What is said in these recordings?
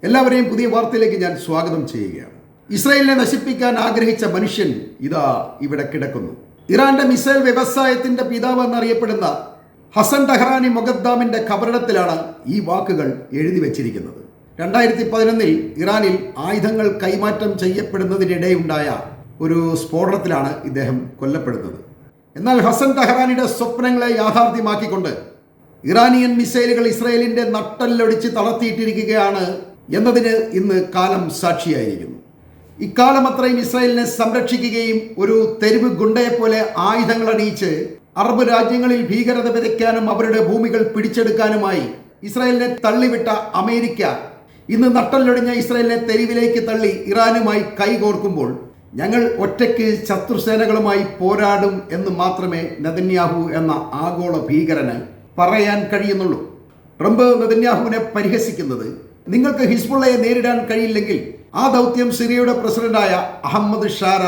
എല്ലാവരെയും പുതിയ വാർത്തയിലേക്ക് ഞാൻ സ്വാഗതം ചെയ്യുകയാണ്. ഇസ്രായേലിനെ നശിപ്പിക്കാൻ ആഗ്രഹിച്ച മനുഷ്യൻ ഇതാ ഇവിടെ കിടക്കുന്നു. ഇറാന്റെ മിസൈൽ വ്യവസായത്തിന്റെ പിതാവ് എന്നറിയപ്പെടുന്ന ഹസൻ ടെഹ്റാനി മൊഗദ്ദാമിന്റെ ഖബറിടത്തിലാണ് ഈ വാക്കുകൾ എഴുതി വച്ചിരിക്കുന്നത്. 2011 ഇറാനിൽ ആയുധങ്ങൾ കൈമാറ്റം ചെയ്യപ്പെടുന്നതിനിടെയുണ്ടായ ഒരു സ്ഫോടനത്തിലാണ് ഇദ്ദേഹം കൊല്ലപ്പെടുന്നത്. എന്നാൽ ഹസൻ ടെഹ്റാനിയുടെ സ്വപ്നങ്ങളെ യാഥാർത്ഥ്യമാക്കിക്കൊണ്ട് ഇറാനിയൻ മിസൈലുകൾ ഇസ്രായേലിന്റെ നട്ടെല്ലൊടിച്ച് തളർത്തിയിട്ടിരിക്കുകയാണ് എന്നതിന് ഇന്ന് കാലം സാക്ഷിയായിരിക്കുന്നു. ഇക്കാലം അത്രയും ഇസ്രായേലിനെ സംരക്ഷിക്കുകയും ഒരു തെരുവ് ഗുണ്ടയെപ്പോലെ ആയുധങ്ങൾ അണിയിച്ച് അറബ് രാജ്യങ്ങളിൽ ഭീകരത വിതയ്ക്കാനും അവരുടെ ഭൂമികൾ പിടിച്ചെടുക്കാനുമായി ഇസ്രായേലിനെ തള്ളിവിട്ട അമേരിക്ക ഇന്ന് നട്ടല്ലൊടിഞ്ഞ ഇസ്രായേലിനെ തെരുവിലേക്ക് തള്ളി ഇറാനുമായി കൈകോർക്കുമ്പോൾ ഞങ്ങൾ ഒറ്റയ്ക്ക് ശത്രുസേനകളുമായി പോരാടും എന്ന് മാത്രമേ നെതന്യാഹു എന്ന ആഗോള ഭീകരന് പറയാൻ കഴിയുന്നുള്ളൂ. ട്രംപ് നെതന്യാഹുവിനെ പരിഹസിക്കുന്നത് നിങ്ങൾക്ക് ഹിസ്ബുള്ളയെ നേരിടാൻ കഴിയില്ലെങ്കിൽ ആ ദൗത്യം സിറിയയുടെ പ്രസിഡന്റായ അഹമ്മദ് ഷാര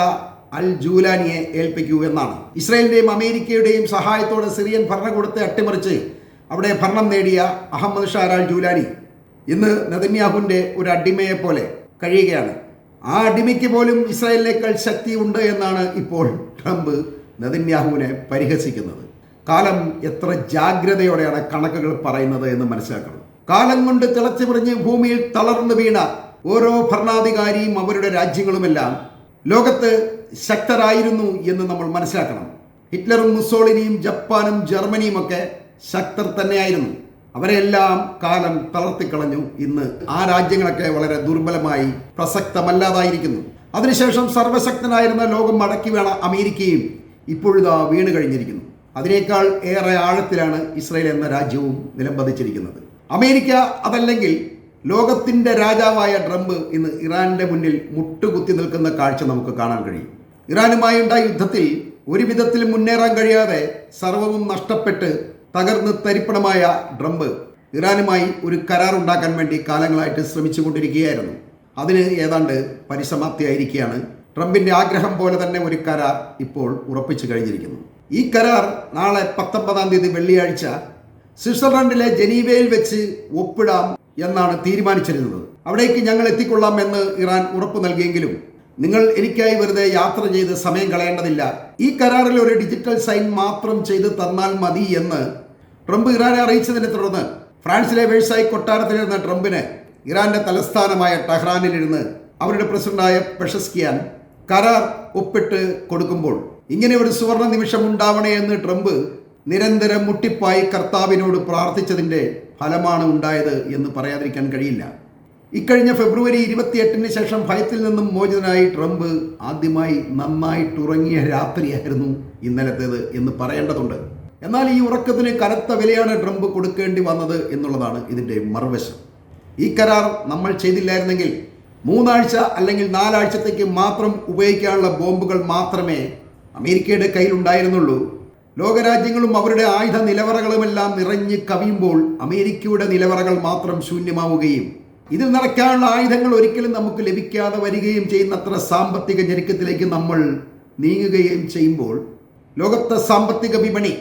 അൽ ജൂലാനിയെ ഏൽപ്പിക്കൂ എന്നാണ്. ഇസ്രായേലിന്റെയും അമേരിക്കയുടെയും സഹായത്തോടെ സിറിയൻ ഭരണകൂടത്തെ അട്ടിമറിച്ച് അവിടെ ഭരണം നേടിയ അഹമ്മദ് ഷാര അൽ ജൂലാനി ഇന്ന് നെതന്യാഹുവിന്റെ ഒരു അടിമയെ പോലെ കഴിയുകയാണ്. ആ അടിമയ്ക്ക് പോലും ഇസ്രായേലിനേക്കാൾ ശക്തി ഉണ്ട് എന്നാണ് ഇപ്പോൾ ട്രംപ് നെതന്യാഹുവിനെ പരിഹസിക്കുന്നത്. കാലം എത്ര ജാഗ്രതയോടെയാണ് കണക്കുകൾ പറയുന്നത് എന്ന് മനസ്സിലാക്കണം. കാലം കൊണ്ട് തിളച്ചു മറിഞ്ഞ് ഭൂമിയിൽ തളർന്നു വീണ ഓരോ ഭരണാധികാരിയും അവരുടെ രാജ്യങ്ങളുമെല്ലാം ലോകത്ത് ശക്തരായിരുന്നു എന്ന് നമ്മൾ മനസ്സിലാക്കണം. ഹിറ്റ്ലറും മുസോളിനിയും ജപ്പാനും ജർമ്മനിയും ഒക്കെ ശക്തർ തന്നെയായിരുന്നു. അവരെല്ലാം കാലം തളർത്തിക്കളഞ്ഞു. ഇന്ന് ആ രാജ്യങ്ങളൊക്കെ വളരെ ദുർബലമായി പ്രസക്തമല്ലാതായിരിക്കുന്നു. അതിനുശേഷം സർവശക്തനായിരുന്ന ലോകം മടക്കി വേണ അമേരിക്കയും ഇപ്പോഴിതാ വീണ് കഴിഞ്ഞിരിക്കുന്നു. അതിനേക്കാൾ ഏറെ ആഴത്തിലാണ് ഇസ്രായേൽ എന്ന രാജ്യവും നിലംപതിച്ചിരിക്കുന്നത്. അമേരിക്ക അതല്ലെങ്കിൽ ലോകത്തിൻ്റെ രാജാവായ ട്രംപ് ഇന്ന് ഇറാന്റെ മുന്നിൽ മുട്ടുകുത്തി നിൽക്കുന്ന കാഴ്ച നമുക്ക് കാണാൻ കഴിയും. ഇറാനുമായി ഉണ്ടായ യുദ്ധത്തിൽ ഒരു വിധത്തിൽ മുന്നേറാൻ കഴിയാതെ സർവവും നഷ്ടപ്പെട്ട് തകർന്ന് തരിപ്പണമായ ട്രംപ് ഇറാനുമായി ഒരു കരാർ ഉണ്ടാക്കാൻ വേണ്ടി കാലങ്ങളായിട്ട് ശ്രമിച്ചുകൊണ്ടിരിക്കുകയായിരുന്നു. അതിന് ഏതാണ്ട് പരിസമാപ്തിയായിരിക്കുകയാണ്. ട്രംപിന്റെ ആഗ്രഹം പോലെ തന്നെ ഒരു കരാർ ഇപ്പോൾ ഉറപ്പിച്ചു കഴിഞ്ഞിരിക്കുന്നു. ഈ കരാർ നാളെ 19 തീയതി വെള്ളിയാഴ്ച സ്വിറ്റ്സർലൻഡിലെ ജനീവയിൽ വെച്ച് ഒപ്പിടാം എന്നാണ് തീരുമാനിച്ചിരുന്നത്. അവിടേക്ക് ഞങ്ങൾ എത്തിക്കൊള്ളാം എന്ന് ഇറാൻ ഉറപ്പ് നൽകിയെങ്കിലും നിങ്ങൾ എനിക്കായി വെറുതെ യാത്ര ചെയ്ത് സമയം കളയേണ്ടതില്ല, ഈ കരാറിൽ ഒരു ഡിജിറ്റൽ സൈൻ മാത്രം ചെയ്ത് തന്നാൽ മതി എന്ന് ട്രംപ് ഇറാനെ അറിയിച്ചതിനെ തുടർന്ന് ഫ്രാൻസിലെ വേഴ്സായി കൊട്ടാരത്തിലിരുന്ന ട്രംപിന് ഇറാന്റെ തലസ്ഥാനമായ ടെഹ്റാനിലിരുന്ന് അവരുടെ പ്രസിഡന്റായ പെഷസ്കിയാൻ കരാർ ഒപ്പിട്ട് കൊടുക്കുമ്പോൾ ഇങ്ങനെ ഒരു സുവർണ നിമിഷം ഉണ്ടാവണേ എന്ന് ട്രംപ് നിരന്തരം മുട്ടിപ്പായി കർത്താവിനോട് പ്രാർത്ഥിച്ചതിൻ്റെ ഫലമാണ് ഉണ്ടായത് എന്ന് പറയാതിരിക്കാൻ കഴിയില്ല. ഇക്കഴിഞ്ഞ ഫെബ്രുവരി 28 ശേഷം ഭയത്തിൽ നിന്നും മോചിതനായി ട്രംപ് ആദ്യമായി നന്നായിട്ടുറങ്ങിയ രാത്രിയായിരുന്നു ഇന്നലത്തേത് എന്ന് പറയേണ്ടതുണ്ട്. എന്നാൽ ഈ ഉറക്കത്തിന് കനത്ത വിലയാണ് ട്രംപ് കൊടുക്കേണ്ടി വന്നത് എന്നുള്ളതാണ് ഇതിൻ്റെ മറുവശം. ഈ കരാർ നമ്മൾ ചെയ്തില്ലായിരുന്നെങ്കിൽ 3 ആഴ്ച അല്ലെങ്കിൽ 4 ആഴ്ചത്തേക്ക് മാത്രം ഉപയോഗിക്കാനുള്ള ബോംബുകൾ മാത്രമേ അമേരിക്കയുടെ കയ്യിലുണ്ടായിരുന്നുള്ളൂ. ലോകരാജ്യങ്ങളും അവരുടെ ആയുധ നിലവറകളുമെല്ലാം നിറഞ്ഞ് കവിയുമ്പോൾ അമേരിക്കയുടെ നിലവറകൾ മാത്രം ശൂന്യമാവുകയും ഇതിൽ നടക്കാനുള്ള ആയുധങ്ങൾ ഒരിക്കലും നമുക്ക് ലഭിക്കാതെ വരികയും ചെയ്യുന്നത്ര സാമ്പത്തിക ഞെരുക്കത്തിലേക്ക് നമ്മൾ നീങ്ങുകയും ചെയ്യുമ്പോൾ ലോകത്തെ സാമ്പത്തിക വിപണി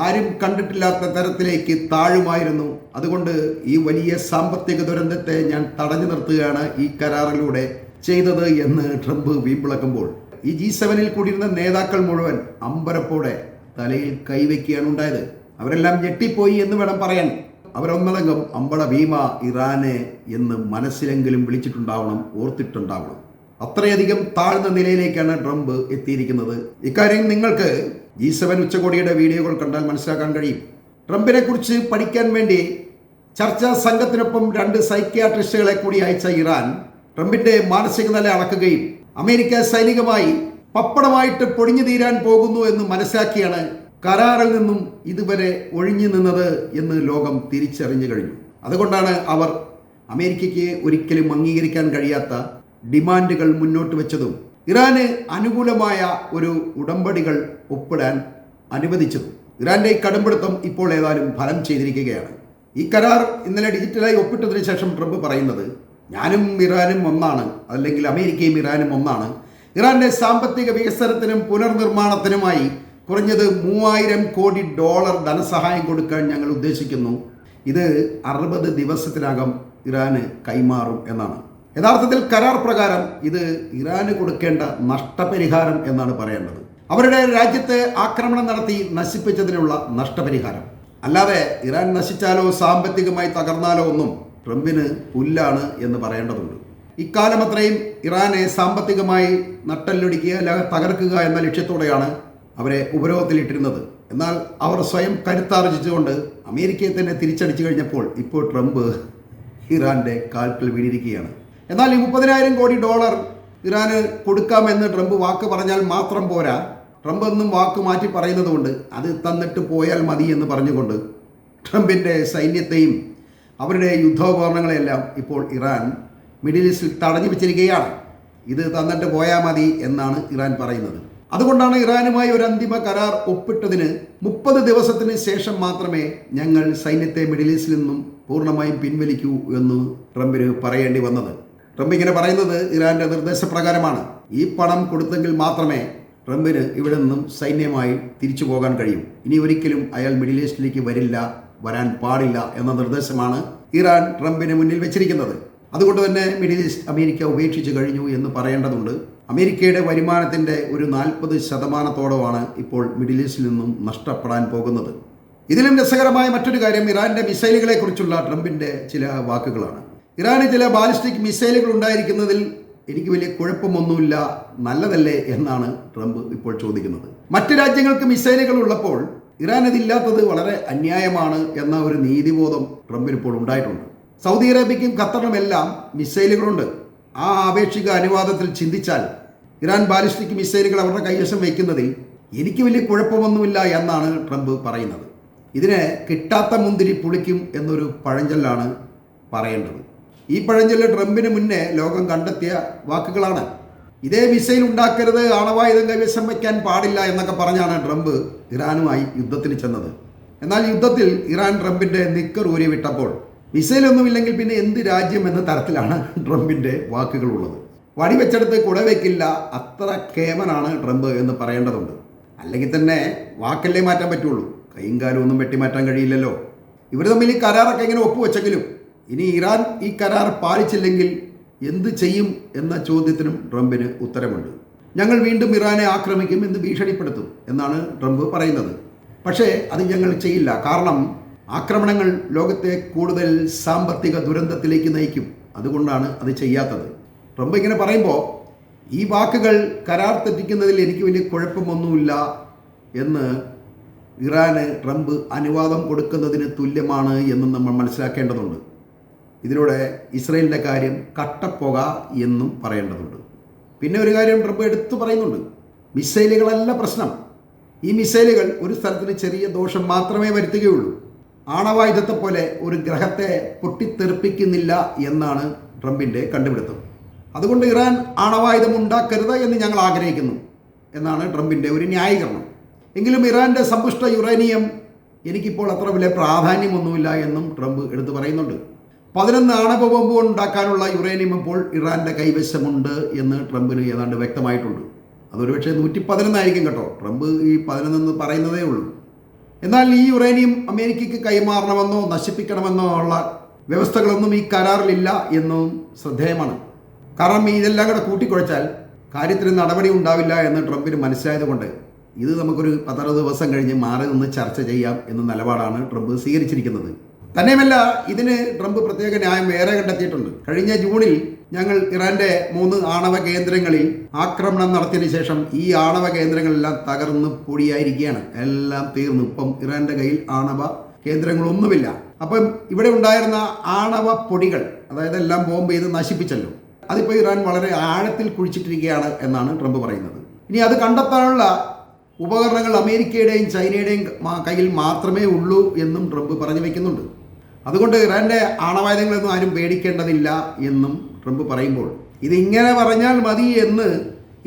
ആരും കണ്ടിട്ടില്ലാത്ത തരത്തിലേക്ക് താഴുമായിരുന്നു. അതുകൊണ്ട് ഈ വലിയ സാമ്പത്തിക ദുരന്തത്തെ ഞാൻ തടഞ്ഞു നിർത്തുകയാണ് ഈ കരാറിലൂടെ ചെയ്തത് എന്ന് ട്രംപ് വീമ്പിളക്കുമ്പോൾ ഈ G7 കൂടിയിരുന്ന നേതാക്കൾ മുഴുവൻ അമ്പരപ്പോടെ തലയിൽ കൈവയ്ക്കുകയാണ് ഉണ്ടായത്. അവരെല്ലാം ഞെട്ടിപ്പോയി എന്ന് വേണം പറയാൻ. അവരൊന്നടങ്കം അമ്പള ഭീമ ഇറാനെ എന്ന് മനസ്സിലെങ്കിലും വിളിച്ചിട്ടുണ്ടാവണം, ഓർത്തിട്ടുണ്ടാവണം. അത്രയധികം താഴ്ന്ന നിലയിലേക്കാണ് ട്രംപ് എത്തിയിരിക്കുന്നത്. ഇക്കാര്യം നിങ്ങൾക്ക് G7 ഉച്ചകോടിയുടെ വീഡിയോകൾ കണ്ടാൽ മനസ്സിലാക്കാൻ കഴിയും. ട്രംപിനെ കുറിച്ച് പഠിക്കാൻ വേണ്ടി ചർച്ചാ സംഘത്തിനൊപ്പം 2 സൈക്യാട്രിസ്റ്റുകളെ കൂടി അയച്ച ഇറാൻ ട്രംപിന്റെ മാനസിക നില അളക്കുകയും അമേരിക്ക സൈനികമായി പപ്പടമായിട്ട് പൊടിഞ്ഞു തീരാൻ പോകുന്നു എന്ന് മനസ്സിലാക്കിയാണ് കരാറിൽ നിന്നും ഇതുവരെ ഒഴിഞ്ഞു നിന്നത് എന്ന് ലോകം തിരിച്ചറിഞ്ഞു കഴിഞ്ഞു. അതുകൊണ്ടാണ് അവർ അമേരിക്കയ്ക്ക് ഒരിക്കലും അംഗീകരിക്കാൻ കഴിയാത്ത ഡിമാൻഡുകൾ മുന്നോട്ട് വെച്ചതും ഇറാന് അനുകൂലമായ ഒരു ഉടമ്പടികൾ ഒപ്പിടാൻ അനുവദിച്ചതും. ഇറാന്റെ കടുംപിടുത്തം ഇപ്പോൾ ഏതായാലും ഫലം ചെയ്തിരിക്കുകയാണ്. ഈ കരാർ ഇന്നലെ ഡിജിറ്റലായി ഒപ്പിട്ടതിന് ശേഷം ട്രംപ് പറയുന്നത് ഞാനും ഇറാനും ഒന്നാണ്, അല്ലെങ്കിൽ അമേരിക്കയും ഇറാനും ഒന്നാണ്. ഇറാന്റെ സാമ്പത്തിക വികസനത്തിനും പുനർനിർമ്മാണത്തിനുമായി കുറഞ്ഞത് $3000 കോടി ധനസഹായം കൊടുക്കാൻ ഞങ്ങൾ ഉദ്ദേശിക്കുന്നു. ഇത് 60 ദിവസത്തിനകം ഇറാന് കൈമാറും എന്നാണ്. യഥാർത്ഥത്തിൽ കരാർ പ്രകാരം ഇത് ഇറാന് കൊടുക്കേണ്ട നഷ്ടപരിഹാരം എന്നാണ് പറയേണ്ടത്. അവരുടെ രാജ്യത്തെ ആക്രമണം നടത്തി നശിപ്പിച്ചതിനുള്ള നഷ്ടപരിഹാരം. അല്ലാതെ ഇറാൻ നശിച്ചാലോ സാമ്പത്തികമായി തകർന്നാലോ ഒന്നും ട്രംപിന് പുല്ലാണ് എന്ന് പറയേണ്ടതുണ്ട്. ഇക്കാലം അത്രയും ഇറാനെ സാമ്പത്തികമായി നട്ടല്ലൊടിക്കുക അല്ലാതെ തകർക്കുക എന്ന ലക്ഷ്യത്തോടെയാണ് അവരെ ഉപരോധത്തിലിട്ടിരുന്നത്. എന്നാൽ അവർ സ്വയം കരുത്താർജിച്ചുകൊണ്ട് അമേരിക്കയെ തന്നെ തിരിച്ചടിച്ചു കഴിഞ്ഞപ്പോൾ ഇപ്പോൾ ട്രംപ് ഇറാന്റെ കാൽക്കൽ വീണിരിക്കുകയാണ്. എന്നാൽ ഈ $30,000 കോടി ഇറാന് കൊടുക്കാമെന്ന് ട്രംപ് വാക്ക് പറഞ്ഞാൽ മാത്രം പോരാ. ട്രംപ് എന്നും വാക്ക് മാറ്റി പറയുന്നത് കൊണ്ട് അത് തന്നിട്ട് പോയാൽ മതി എന്ന് പറഞ്ഞുകൊണ്ട് ട്രംപിൻ്റെ സൈന്യത്തെയും അവരുടെ യുദ്ധോപകരണങ്ങളെല്ലാം ഇപ്പോൾ ഇറാൻ മിഡിൽ ഈസ്റ്റിൽ തടഞ്ഞു വെച്ചിരിക്കുകയാണ്. ഇത് തന്നിട്ട് പോയാൽ മതി എന്നാണ് ഇറാൻ പറയുന്നത്. അതുകൊണ്ടാണ് ഇറാനുമായി ഒരു അന്തിമ കരാർ ഒപ്പിട്ടതിന് 30 ദിവസത്തിന് ശേഷം മാത്രമേ ഞങ്ങൾ സൈന്യത്തെ മിഡിൽ ഈസ്റ്റിൽ നിന്നും പൂർണ്ണമായും പിൻവലിക്കൂ എന്ന് ട്രംപിന് പറയേണ്ടി വന്നത്. ട്രംപ് ഇങ്ങനെ പറയുന്നത് ഇറാന്റെ നിർദ്ദേശപ്രകാരമാണ്. ഈ പണം കൊടുത്തെങ്കിൽ മാത്രമേ ട്രംപിന് ഇവിടെ നിന്നും സൈന്യമായി തിരിച്ചു പോകാൻ കഴിയും. ഇനി ഒരിക്കലും അയാൾ മിഡിൽ ഈസ്റ്റിലേക്ക് വരാൻ പാടില്ല എന്ന നിർദ്ദേശമാണ് ഇറാൻ ട്രംപിന് മുന്നിൽ വെച്ചിരിക്കുന്നത്. അതുകൊണ്ട് തന്നെ മിഡിൽ ഈസ്റ്റ് അമേരിക്ക ഉപേക്ഷിച്ച് കഴിഞ്ഞു എന്ന് പറയേണ്ടതുണ്ട്. അമേരിക്കയുടെ വരുമാനത്തിൻ്റെ ഒരു 40% ഇപ്പോൾ മിഡിൽ ഈസ്റ്റിൽ നിന്നും നഷ്ടപ്പെടാൻ പോകുന്നത്. ഇതിലും രസകരമായ മറ്റൊരു കാര്യം ഇറാന്റെ മിസൈലുകളെ കുറിച്ചുള്ള ട്രംപിന്റെ ചില വാക്കുകളാണ്. ഇറാന് ചില ബാലിസ്റ്റിക് മിസൈലുകൾ ഉണ്ടായിരിക്കുന്നതിൽ എനിക്ക് വലിയ കുഴപ്പമൊന്നുമില്ല, നല്ലതല്ലേ എന്നാണ് ട്രംപ് ഇപ്പോൾ ചോദിക്കുന്നത്. മറ്റ് രാജ്യങ്ങൾക്ക് മിസൈലുകൾ ഉള്ളപ്പോൾ ഇറാൻ അതില്ലാത്തത് വളരെ അന്യായമാണ് എന്ന ഒരു നീതിബോധം ട്രംപിന് ഇപ്പോൾ ഉണ്ടായിട്ടുണ്ട്. സൗദി അറേബ്യയ്ക്കും ഖത്തറിനുമെല്ലാം മിസൈലുകളുണ്ട്. ആ ആപേക്ഷിക അനുവാദത്തിൽ ചിന്തിച്ചാൽ ഇറാൻ ബാലിസ്റ്റിക് മിസൈലുകൾ അവരുടെ കൈവശം വയ്ക്കുന്നതിൽ എനിക്ക് വലിയ കുഴപ്പമൊന്നുമില്ല എന്നാണ് ട്രംപ് പറയുന്നത്. ഇതിനെ കിട്ടാത്ത മുന്തിരി പുളിക്കും എന്നൊരു പഴഞ്ചൊല്ലാണ് പറയേണ്ടത്. ഈ പഴഞ്ചൊല്ല് ട്രംപിന് മുന്നേ ലോകം കണ്ടെത്തിയ വാക്കുകളാണ്. ഇതേ മിസൈൽ ഉണ്ടാക്കരുത്, ആണവായുധം കൈവശം വയ്ക്കാൻ പാടില്ല എന്നൊക്കെ പറഞ്ഞാണ് ട്രംപ് ഇറാനുമായി യുദ്ധത്തിന് ചെന്നത്. എന്നാൽ യുദ്ധത്തിൽ ഇറാൻ ട്രംപിന്റെ നിക്കർ ഊരി വിട്ടപ്പോൾ മിസൈലൊന്നുമില്ലെങ്കിൽ പിന്നെ എന്ത് രാജ്യം എന്ന തരത്തിലാണ് ട്രംപിന്റെ വാക്കുകളുള്ളത്. വടിവെച്ചെടുത്ത് കുടവെക്കില്ല, അത്ര കേമനാണ് ട്രംപ് എന്ന് പറയേണ്ടതുണ്ട്. അല്ലെങ്കിൽ തന്നെ വാക്കല്ലേ മാറ്റാൻ പറ്റുള്ളൂ, കൈയും കാലും ഒന്നും വെട്ടിമാറ്റാൻ കഴിയില്ലല്ലോ. ഇവർ തമ്മിൽ ഈ കരാറൊക്കെ ഇങ്ങനെ ഒപ്പുവെച്ചെങ്കിലും ഇനി ഇറാൻ ഈ കരാർ പാലിച്ചില്ലെങ്കിൽ എന്ത് ചെയ്യും എന്ന ചോദ്യത്തിനും ട്രംപിന് ഉത്തരമുണ്ട്. ഞങ്ങൾ വീണ്ടും ഇറാനെ ആക്രമിക്കും എന്ന് ഭീഷണിപ്പെടുത്തും എന്നാണ് ട്രംപ് പറയുന്നത്. പക്ഷേ അത് ഞങ്ങൾ ചെയ്യില്ല, കാരണം ആക്രമണങ്ങൾ ലോകത്തെ കൂടുതൽ സാമ്പത്തിക ദുരന്തത്തിലേക്ക് നയിക്കും. അതുകൊണ്ടാണ് അത് ചെയ്യാത്തത്. ട്രംപ് ഇങ്ങനെ പറയുമ്പോൾ ഈ വാക്കുകൾ കരാർ തെറ്റിക്കുന്നതിൽ എനിക്ക് വലിയ കുഴപ്പമൊന്നുമില്ല എന്ന് ഇറാന് ട്രംപ് അനുവാദം കൊടുക്കുന്നതിന് തുല്യമാണ് എന്നും നമ്മൾ മനസ്സിലാക്കേണ്ടതുണ്ട്. ഇതിലൂടെ ഇസ്രയേലിൻ്റെ കാര്യം കട്ടപ്പോക എന്നും പറയേണ്ടതുണ്ട്. പിന്നെ ഒരു കാര്യം ട്രംപ് എടുത്തു പറയുന്നുണ്ട്, മിസൈലുകളല്ല പ്രശ്നം. ഈ മിസൈലുകൾ ഒരു സ്ഥലത്തിന് ചെറിയ ദോഷം മാത്രമേ വരുത്തുകയുള്ളൂ. ആണവായുധത്തെ പോലെ ഒരു ഗ്രഹത്തെ പൊട്ടിത്തെറിപ്പിക്കുന്നില്ല എന്നാണ് ട്രംപിൻ്റെ കണ്ടുപിടുത്തം. അതുകൊണ്ട് ഇറാൻ ആണവായുധം ഉണ്ടാക്കരുത് എന്ന് ഞങ്ങൾ ആഗ്രഹിക്കുന്നു എന്നാണ് ട്രംപിൻ്റെ ഒരു ന്യായീകരണം. എങ്കിലും ഇറാൻ്റെ സമ്പുഷ്ട യുറേനിയം എനിക്കിപ്പോൾ അത്ര വലിയ പ്രാധാന്യമൊന്നുമില്ല എന്നും ട്രംപ് എടുത്തു പറയുന്നുണ്ട്. 11 ആണവ ബോംബ് ഉണ്ടാക്കാനുള്ള യുറേനിയം ഇപ്പോൾ ഇറാന്റെ കൈവശമുണ്ട് എന്ന് ട്രംപിന് ഏതാണ്ട് വ്യക്തമായിട്ടുണ്ട്. അതൊരു പക്ഷേ 111 ആയിരിക്കും കേട്ടോ, ട്രംപ് ഈ 11 എന്ന് പറയുന്നതേ ഉള്ളൂ. എന്നാൽ ഈ യുറേനിയം അമേരിക്കയ്ക്ക് കൈമാറണമെന്നോ നശിപ്പിക്കണമെന്നോ ഉള്ള വ്യവസ്ഥകളൊന്നും ഈ കരാറിലില്ല എന്നും ശ്രദ്ധേയമാണ്. കാരണം ഇതെല്ലാം കൂടെ കൂട്ടിക്കുഴച്ചാൽ കാര്യത്തിന് നടപടി ഉണ്ടാവില്ല എന്ന് ട്രംപിന് മനസ്സിലായതുകൊണ്ട് ഇത് നമുക്കൊരു 10 ദിവസം കഴിഞ്ഞ് മാറി നിന്ന് ചർച്ച ചെയ്യാം എന്ന നിലപാടാണ് ട്രംപ് സ്വീകരിച്ചിരിക്കുന്നത്. തന്നെയുമല്ല, ഇതിന് ട്രംപ് പ്രത്യേക ന്യായം വേറെ കണ്ടെത്തിയിട്ടുണ്ട്. കഴിഞ്ഞ ജൂണിൽ ഞങ്ങൾ ഇറാന്റെ 3 ആണവ കേന്ദ്രങ്ങളിൽ ആക്രമണം നടത്തിയതിനു ശേഷം ഈ ആണവ കേന്ദ്രങ്ങളെല്ലാം തകർന്ന് പൊടിയായിരിക്കുകയാണ്, എല്ലാം തീർന്നു. ഇപ്പം ഇറാന്റെ കയ്യിൽ ആണവ കേന്ദ്രങ്ങളൊന്നുമില്ല. അപ്പം ഇവിടെ ഉണ്ടായിരുന്ന ആണവ പൊടികൾ, അതായത് എല്ലാം ബോംബ് ചെയ്ത് നശിപ്പിച്ചല്ലോ, അതിപ്പോൾ ഇറാൻ വളരെ ആഴത്തിൽ കുഴിച്ചിട്ടിരിക്കുകയാണ് എന്നാണ് ട്രംപ് പറയുന്നത്. ഇനി അത് കണ്ടെത്താനുള്ള ഉപകരണങ്ങൾ അമേരിക്കയുടെയും ചൈനയുടെയും കയ്യിൽ മാത്രമേ ഉള്ളൂ എന്നും ട്രംപ് പറഞ്ഞു വയ്ക്കുന്നുണ്ട്. അതുകൊണ്ട് ഇറാന്റെ ആണവായുധങ്ങളൊന്നും ആരും പേടിക്കേണ്ടതില്ല എന്നും ട്രംപ് പറയുമ്പോൾ ഇതിങ്ങനെ പറഞ്ഞാൽ മതി എന്ന്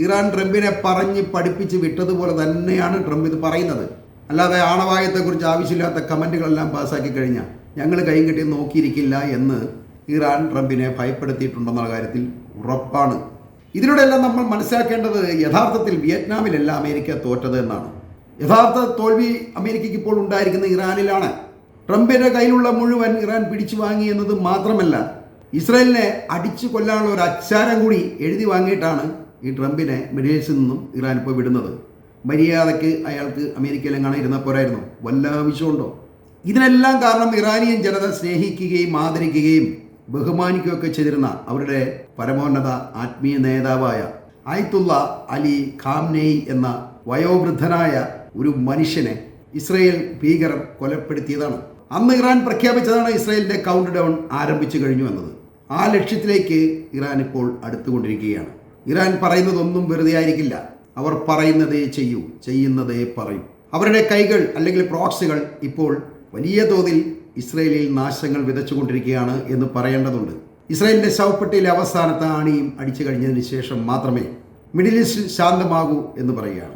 ഇറാൻ ട്രംപിനെ പറഞ്ഞ് പഠിപ്പിച്ച് വിട്ടതുപോലെ തന്നെയാണ് ട്രംപ് ഇത് പറയുന്നത്. അല്ലാതെ ആണവായുധത്തെക്കുറിച്ച് ആവശ്യമില്ലാത്ത കമൻറ്റുകളെല്ലാം പാസ്സാക്കി കഴിഞ്ഞാൽ ഞങ്ങൾ കൈയും കെട്ടി നോക്കിയിരിക്കില്ല എന്ന് ഇറാൻ ട്രംപിനെ ഭയപ്പെടുത്തിയിട്ടുണ്ടെന്നുള്ള കാര്യത്തിൽ ഉറപ്പാണ്. ഇതിലൂടെയെല്ലാം നമ്മൾ മനസ്സിലാക്കേണ്ടത് യഥാർത്ഥത്തിൽ വിയറ്റ്നാമിലല്ല അമേരിക്ക തോറ്റത് എന്നാണ്. യഥാർത്ഥ തോൽവി അമേരിക്കയ്ക്ക് ഇപ്പോൾ ഉണ്ടായിരിക്കുന്ന ഇറാനിലാണ്. ട്രംപിന്റെ കയ്യിലുള്ള മുഴുവൻ ഇറാൻ പിടിച്ചു വാങ്ങി എന്നത് മാത്രമല്ല, ഇസ്രായേലിനെ അടിച്ചു കൊല്ലാനുള്ള ഒരു അച്ചാരം കൂടി എഴുതി വാങ്ങിയിട്ടാണ് ഈ ട്രംപിനെ മിഡിൽ ഈസ്റ്റിൽ നിന്നും ഇറാൻ ഇപ്പോൾ വിടുന്നത്. മര്യാദയ്ക്ക് അയാൾക്ക് അമേരിക്കയിലെങ്ങാണ് ഇരുന്നാൽ പോരായിരുന്നു, വല്ല ആവശ്യമുണ്ടോ? ഇതിനെല്ലാം കാരണം ഇറാനിയൻ ജനത സ്നേഹിക്കുകയും ആദരിക്കുകയും ബഹുമാനിക്കുകയൊക്കെ ചെയ്തിരുന്ന അവരുടെ പരമോന്നത ആത്മീയ നേതാവായ ആയത്തുള്ള അലി ഖാംനെയി എന്ന വയോവൃദ്ധനായ ഒരു മനുഷ്യനെ ഇസ്രായേൽ ഭീകരർ കൊലപ്പെടുത്തിയതാണ്. അന്ന് ഇറാൻ പ്രഖ്യാപിച്ചതാണ് ഇസ്രായേലിന്റെ കൗണ്ട് ഡൗൺ ആരംഭിച്ചു കഴിഞ്ഞു എന്നത്. ആ ലക്ഷ്യത്തിലേക്ക് ഇറാൻ ഇപ്പോൾ അടുത്തുകൊണ്ടിരിക്കുകയാണ്. ഇറാൻ പറയുന്നതൊന്നും വെറുതെ ആയിരിക്കില്ല. അവർ പറയുന്നതേ ചെയ്യൂ, ചെയ്യുന്നതേ പറയൂ. അവരുടെ കൈകൾ അല്ലെങ്കിൽ പ്രോക്സികൾ ഇപ്പോൾ വലിയ തോതിൽ ഇസ്രായേലിൽ നാശങ്ങൾ വിതച്ചുകൊണ്ടിരിക്കുകയാണ് എന്ന് പറയേണ്ടതുണ്ട്. ഇസ്രായേലിന്റെ ശവപ്പെട്ടിയിലെ അവസാനത്തെ ആണിയും അടിച്ചു കഴിഞ്ഞതിന് ശേഷം മാത്രമേ മിഡിൽ ഈസ്റ്റ് ശാന്തമാകൂ എന്ന് പറയുകയാണ്.